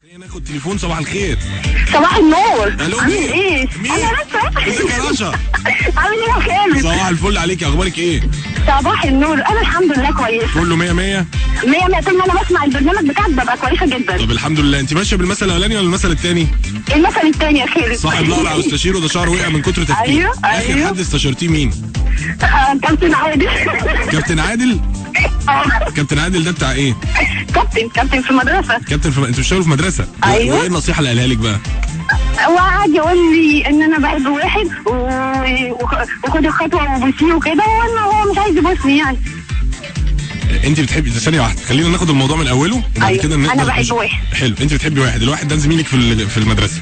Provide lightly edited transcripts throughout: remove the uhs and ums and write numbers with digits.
ناخد تليفون. صباح الخير. صباح النور. الو عامل مين؟ ايه؟ مين؟ انا رشا. ازيك يا رشا؟ عامل ايه يا خالد؟ صباح الفل عليك، اخبارك ايه؟ صباح النور، انا الحمد لله كويسه. كله 100 100. 100 100. طول ما انا بسمع البرنامج بتاعك ببقى كويسه جدا. طب الحمد لله. انت ماشيه بالمثل الاولاني ولا المثل الثاني؟ المثل الثاني يا خالد. صاحب لقلع واستشيره ده شعره وقع من كتر تفكير. ايوه اخر ايوه. حد استشرتيه مين؟ كابتن عادل. كابتن عادل. كابتن عادل ده بتاع ايه؟ كابتن في المدرسه. كابتن في انت بتشتغل في مدرسه؟ ايوه. وايه النصيحه اللي قالها لك بقى؟ هو قعد يقول لي ان انا بحب واحد وخد الخطوه وبوسيه وكده، وان هو مش عايز يبوسني يعني. انت بتحبي ثانيه واحده، خلينا ناخد الموضوع من اوله وبعد أيوة. كده انا بحب واحد. حلو. انت بتحبي واحد، الواحد ده زميلك في المدرسه.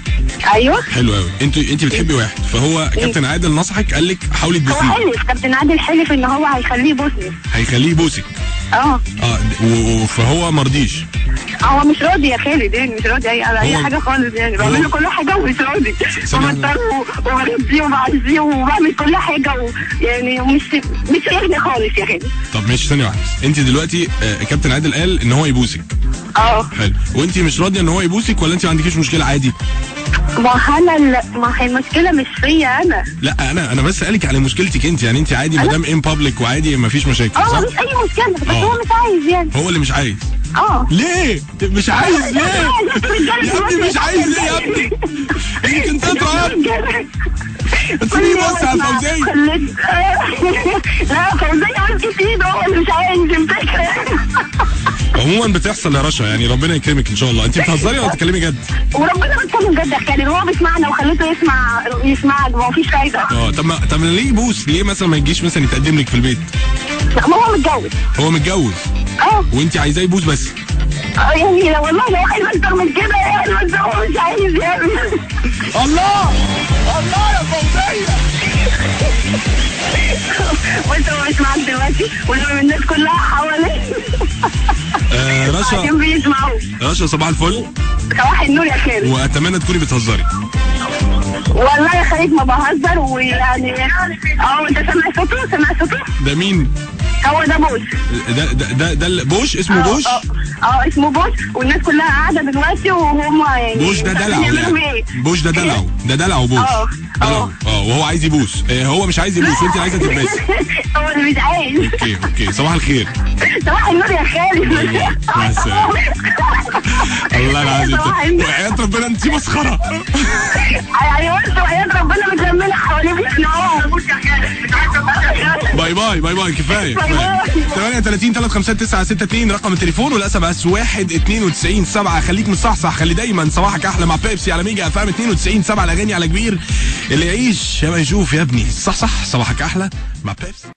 ايوه. حلو قوي. انت بتحبي واحد، فهو كابتن عادل نصحك قال لك حاولي هو تبوسيه. حلف، كابتن عادل حلف ان هو هيخليه يبوسني. هيخليه يبوسك. فهو مرضيش. هو مش راضي يا خالد، يعني مش راضي على اي حاجه خالص، يعني بعمل له كل حاجه ومش راضي. بمطره وبربيه وبعزيه وبعمل كل حاجه يعني مش راضي خالص يا خالد. طب ماشي ثانيه واحده، انت دلوقتي كابتن عادل قال ان هو يبوسك. حلو. وانت مش راضيه ان هو يبوسك ولا انت ما عندكيش مشكله عادي؟ ما هي المشكله مش فيا انا. لا انا بس اسالك على مشكلتك انت، يعني انت عادي ما دام ان بابليك وعادي ما فيش مشاكل صح؟ مش اي مشكله، بس هو مش عايز يعني. هو اللي مش عايز. ليه؟ مش عايز ليه؟ يا ابني مش عايز ليه يا ابني؟ يمكن تضرب. تسيبيه يبص على فوزية. لا فوزية مسكت ايده، هو اللي مش عايز يمسكها. عموما بتحصل يا رشا، يعني ربنا يكرمك ان شاء الله. انت بتهزري ولا بتتكلمي جد؟ وربنا بيتكلم جد يا خالد، هو بيسمعنا وخليته يسمعك، ما فيش فايده. طب ليه يبوس؟ ليه مثلا ما يجيش مثلا يتقدم لك في البيت؟ ما هو متجوز. هو متجوز؟ وانت عايزاه يبوس بس؟ يعني والله لو عايز اكتر من كده يعني، بس هو مش عايز يعني. الله يا فوزية. وانت هو مش معاك دلوقتي ولما الناس كلها حواليك رشا عشان بيسمعوا. رشا صباح الفل. صباح النور يا خالد. واتمنى تكوني بتهزري. والله يا خالد ما بهزر، ويعني انت سامع صوته؟ ده مين؟ هو ده بوش. ده بوش اسمه بوش؟ اسمه بوش، والناس كلها قاعده دلوقتي وهم يعني. بوش ده دلعه يعني. بوش ده دلعه. ده دلعه بوش. وهو عايز يبوس. هو مش عايز يبوس وانت عايزه تلبسي. هو اللي مش عايز. اوكي صباح الخير. صباح النور يا خالد. مع السلامه. الله العظيم وحياة ربنا انت مسخره. يعني بص وحياة ربنا متلمين حواليك احنا باي باي باي باي كفايه. 38 359 962 رقم التليفون، والاس ام اس 192 7. خليك مصحصح، خلي دايما صباحك احلى مع بيبسي على ميجا اف ام 92 7. الاغاني على كبير، اللي يعيش يا ما يشوف يا ابني. صح صباحك احلى مع بيبسي.